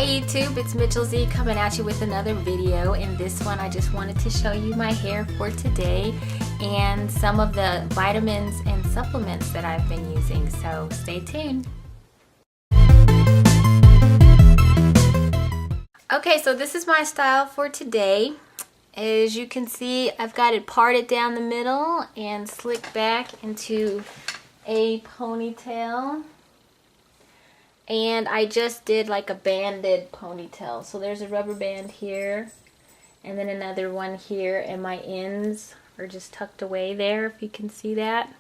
YouTube, it's Mitchell Z coming at you with another video. In this one I just wanted to show you my hair for today and some of the vitamins and supplements that I've been using, so stay tuned. Okay, so this is my style for today. As you can see, I've got it parted down the middle and slicked back into a ponytail. And I just did like a banded ponytail. So there's a rubber band here and then another one here, and my ends are just tucked away there, if you can see that.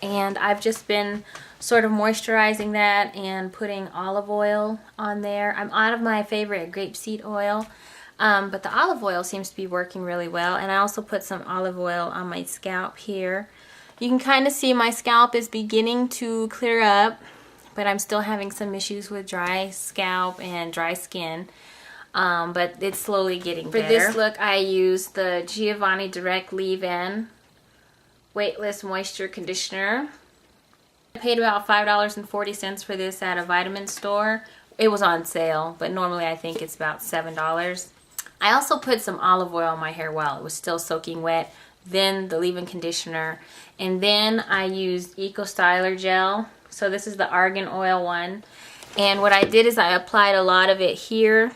And I've just been sort of moisturizing that and putting olive oil on there. I'm out of my favorite grapeseed oil, but the olive oil seems to be working really well. And I also put some olive oil on my scalp here. You can kind of see my scalp is beginning to clear up, but I'm still having some issues with dry scalp and dry skin. But it's slowly getting better. For this look, I used the Giovanni Direct Leave-In Weightless Moisture Conditioner. I paid about $5.40 for this at a vitamin store. It was on sale, but normally I think it's about $7. I also put some olive oil on my hair while it was still soaking wet, then the leave-in conditioner, and then I used Eco Styler gel. So this is the Argan Oil one. And what I did is I applied a lot of it here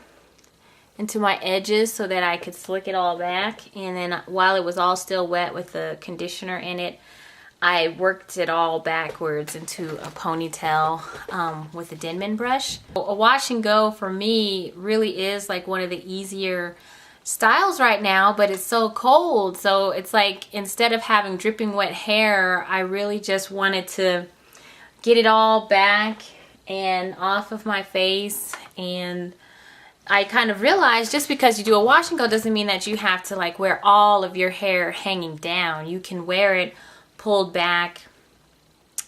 into my edges so that I could slick it all back, and then while it was all still wet with the conditioner in it, I worked it all backwards into a ponytail with a Denman brush. A wash and go for me really is like one of the easier styles right now, but it's so cold, so it's like instead of having dripping wet hair, I really just wanted to get it all back and off of my face. And I kind of realized just because you do a wash and go doesn't mean that you have to like wear all of your hair hanging down. You can wear it pulled back,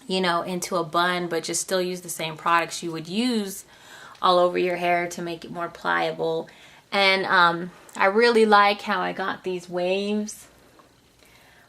you know, into a bun, but just still use the same products you would use all over your hair to make it more pliable. And I really like how I got these waves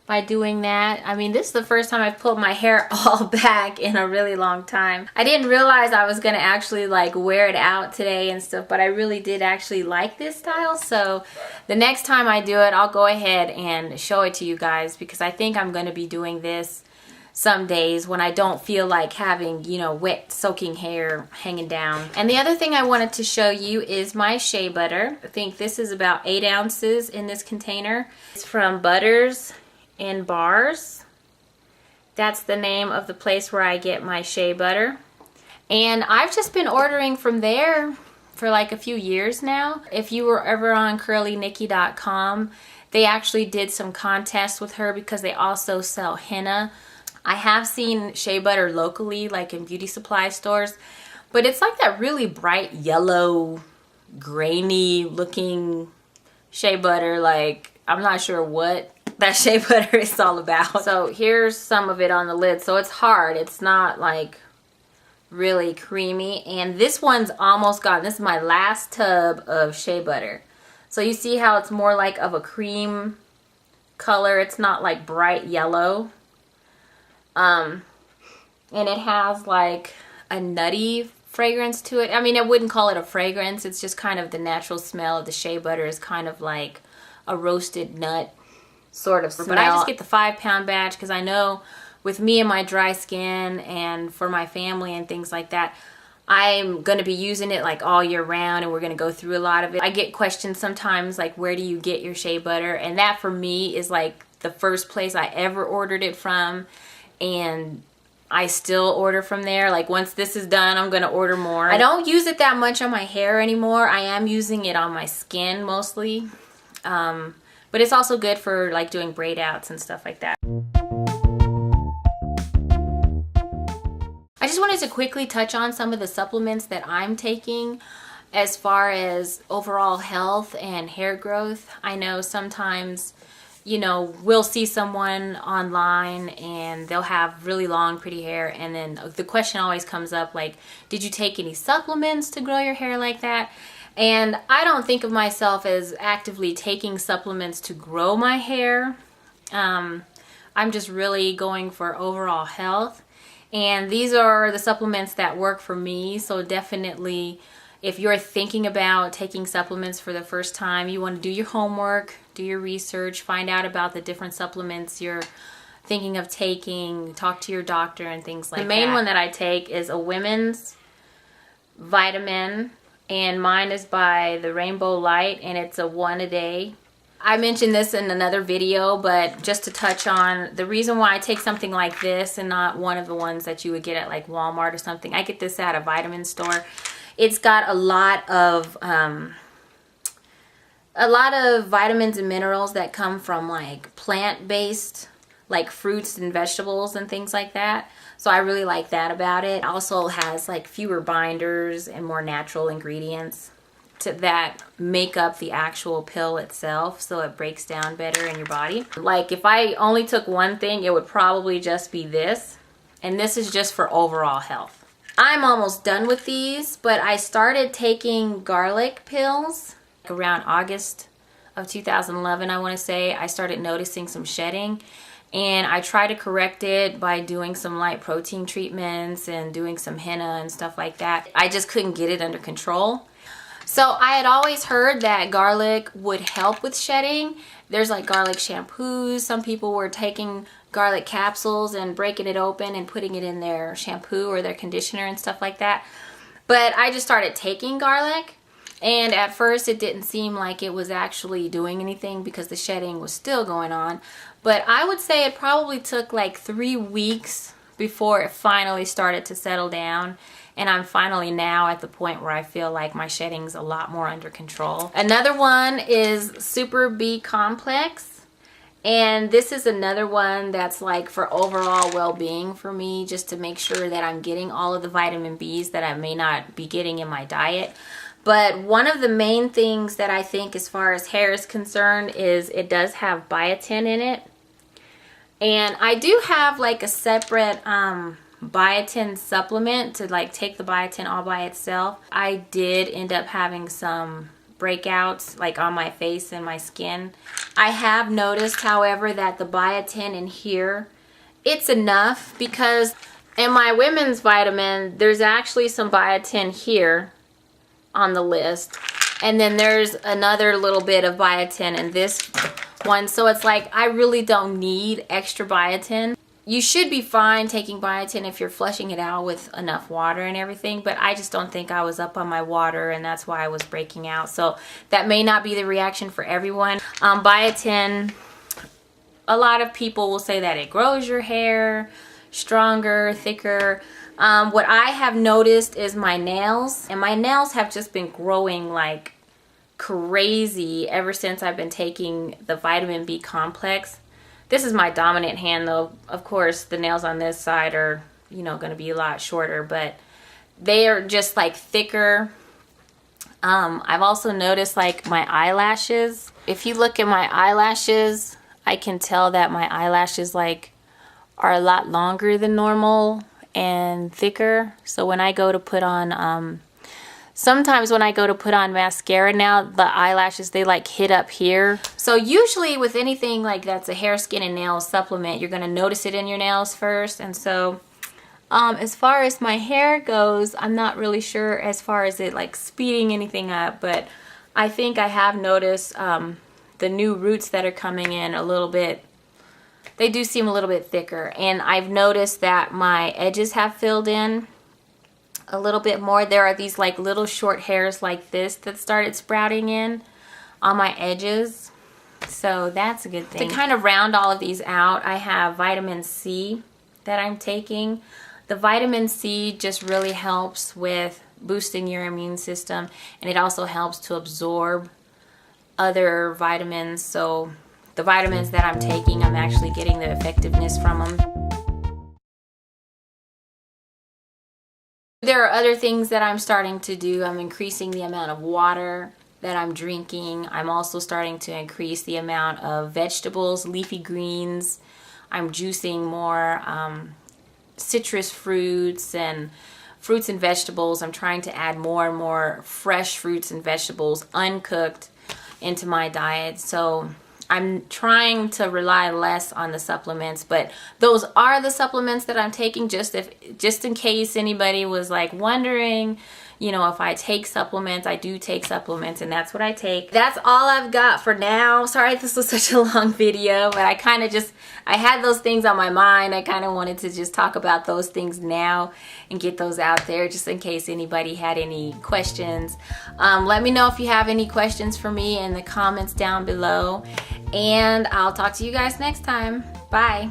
by doing that. I mean, this is the first time I've pulled my hair all back in a really long time. I didn't realize I was gonna actually like wear it out today and stuff, but I really did actually like this style. So the next time I do it, I'll go ahead and show it to you guys, because I think I'm gonna be doing this some days when I don't feel like having, you know, wet soaking hair hanging down. And the other thing I wanted to show you is my shea butter. I think this is about 8 ounces in this container. It's from Butters in Bars. That's the name of the place where I get my shea butter, and I've just been ordering from there for like a few years now. If you were ever on curlynikki.com, they actually did some contests with her because they also sell henna. I have seen shea butter locally, like in beauty supply stores, but it's like that really bright yellow, grainy looking shea butter. Like, I'm not sure what that shea butter is all about. So here's some of it on the lid. So it's hard, it's not like really creamy. And this one's almost gone. This is my last tub of shea butter. So you see how it's more like of a cream color. It's not like bright yellow. And it has like a nutty fragrance to it. I mean, I wouldn't call it a fragrance. It's just kind of the natural smell of the shea butter is kind of like a roasted nut sort of smell. But I just get the 5-pound batch because I know with me and my dry skin and for my family and things like that, I'm going to be using it like all year round, and we're going to go through a lot of it. I get questions sometimes like, where do you get your shea butter? And that for me is like the first place I ever ordered it from, and I still order from there. Like once this is done, I'm going to order more. I don't use it that much on my hair anymore. I am using it on my skin mostly. But it's also good for like doing braid outs and stuff like that. I just wanted to quickly touch on some of the supplements that I'm taking as far as overall health and hair growth. I know sometimes you know, we'll see someone online and they'll have really long, pretty hair. And then the question always comes up like, did you take any supplements to grow your hair like that? And I don't think of myself as actively taking supplements to grow my hair. I'm just really going for overall health. And these are the supplements that work for me. So definitely, if you're thinking about taking supplements for the first time, you want to do your homework, do your research, find out about the different supplements you're thinking of taking, talk to your doctor and things like that. The main one that I take is a women's vitamin, and mine is by the Rainbow Light, and it's a 1 a day. I mentioned this in another video, but just to touch on the reason why I take something like this and not one of the ones that you would get at like Walmart or something. I get this at a vitamin store. It's got a lot of vitamins and minerals that come from like plant-based, like fruits and vegetables and things like that. So I really like that about it. It also has like fewer binders and more natural ingredients that make up the actual pill itself, so it breaks down better in your body. Like if I only took one thing, it would probably just be this, and this is just for overall health. I'm almost done with these, but I started taking garlic pills around August of 2011, I want to say. I started noticing some shedding, and I try to correct it by doing some light protein treatments and doing some henna and stuff like that. I just couldn't get it under control. So I had always heard that garlic would help with shedding. There's like garlic shampoos. Some people were taking garlic capsules and breaking it open and putting it in their shampoo or their conditioner and stuff like that. But I just started taking garlic, and at first it didn't seem like it was actually doing anything because the shedding was still going on. But I would say it probably took like 3 weeks before it finally started to settle down. And I'm finally now at the point where I feel like my shedding's a lot more under control. Another one is Super B Complex. And this is another one that's like for overall well-being for me, just to make sure that I'm getting all of the vitamin B's that I may not be getting in my diet. But one of the main things that I think as far as hair is concerned is it does have biotin in it. And I do have like a separate biotin supplement to like take the biotin all by itself. I did end up having some breakouts like on my face and my skin. I have noticed, however, that the biotin in here, it's enough, because in my women's vitamin, there's actually some biotin here on the list. And then there's another little bit of biotin in this one. So it's like I really don't need extra biotin. You should be fine taking biotin if you're flushing it out with enough water and everything, but I just don't think I was up on my water, and that's why I was breaking out. So that may not be the reaction for everyone. Biotin, a lot of people will say that it grows your hair stronger, thicker. What I have noticed is my nails, and my nails have just been growing like crazy ever since I've been taking the vitamin B complex. This is my dominant hand though. Of course, the nails on this side are, you know, going to be a lot shorter, but they are just like thicker. I've also noticed like my eyelashes. If you look at my eyelashes, I can tell that my eyelashes like are a lot longer than normal and thicker. So when I go to put on, sometimes when I go to put on mascara now, the eyelashes, they like hit up here. So usually with anything like that's a hair, skin, and nail supplement, you're going to notice it in your nails first. And so as far as my hair goes, I'm not really sure as far as it like speeding anything up, but I think I have noticed the new roots that are coming in a little bit. They do seem a little bit thicker. And I've noticed that my edges have filled in a little bit more. There are these like little short hairs like this that started sprouting in on my edges. So that's a good thing. To kind of round all of these out, I have vitamin C that I'm taking. The vitamin C just really helps with boosting your immune system, and it also helps to absorb other vitamins. So the vitamins that I'm taking, I'm actually getting the effectiveness from them. There are other things that I'm starting to do. I'm increasing the amount of water that I'm drinking. I'm also starting to increase the amount of vegetables, leafy greens. I'm juicing more citrus fruits and vegetables. I'm trying to add more and more fresh fruits and vegetables, uncooked, into my diet. So I'm trying to rely less on the supplements, but those are the supplements that I'm taking, just in case anybody was like wondering, you know, if I take supplements. I do take supplements, and that's what I take. That's all I've got for now. Sorry this was such a long video, but I kind of I had those things on my mind. I kind of wanted to just talk about those things now and get those out there just in case anybody had any questions. Let me know if you have any questions for me in the comments down below, and I'll talk to you guys next time. Bye.